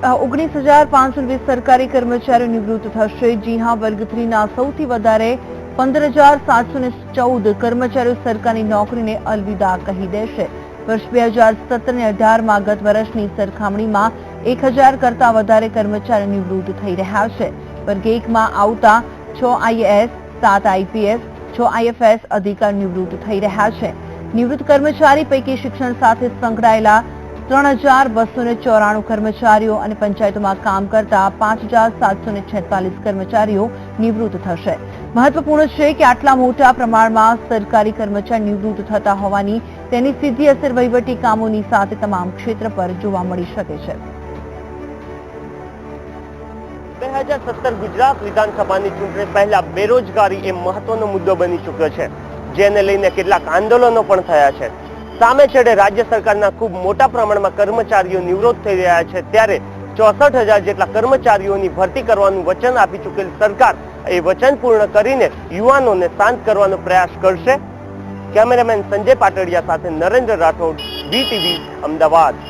19,520 સરકારી કર્મચારીઓ નિવૃત્ત થશે। જી હા, વર્ગ 3ના સૌથી વધારે 15,714 કર્મચારીઓ સરકારી નોકરીને અલવિદા કહી દેશે। વર્ષ 2017-18માં ગત વર્ષની સરખામણીમાં 1,000 કરતા વધારે કર્મચારીઓ નિવૃત્ત થઈ રહ્યા છે। વર્ગ 1માં આવતા 6 આઈએએસ, 7 આઈપીએસ, 6 આઈએફએસ અધિકારી નિવૃત્ત થઈ રહ્યા છે। નિવૃત્ત કર્મચારી પૈકી શિક્ષણ સાથે સંકળાયેલા 3,294 કર્મચારીઓ અને પંચાયતોમાં કામ કરતા 5,746 કર્મચારીઓ નિવૃત્ત થશે। મહત્વપૂર્ણ છે કે આટલા મોટા પ્રમાણમાં સરકારી કર્મચારી નિવૃત્ત થતા હોવાની તેની સીધી અસર વહીવટી કામોની સાથે તમામ ક્ષેત્ર પર જોવા મળી શકે છે। 2017 ગુજરાત વિધાનસભાની ચૂંટણી પહેલા બેરોજગારી એ મહત્વનો મુદ્દો બની ચૂક્યો છે, જેને લઈને કેટલાક આંદોલનો પણ થયા છે। સામે છેડે રાજ્ય સરકારના ખૂબ મોટા પ્રમાણમાં કર્મચારીઓ નિવૃત્ત થઈ રહ્યા છે, ત્યારે 64,000 જેટલા કર્મચારીઓની ભરતી કરવાનું વચન આપી ચૂકેલ સરકાર એ વચન પૂર્ણ કરીને યુવાનોને શાંત કરવાનો પ્રયાસ કરશે। કેમેરામેન સંજય પાટડિયા સાથે નરેન્દ્ર રાઠોડ, વીટીવી, અમદાવાદ।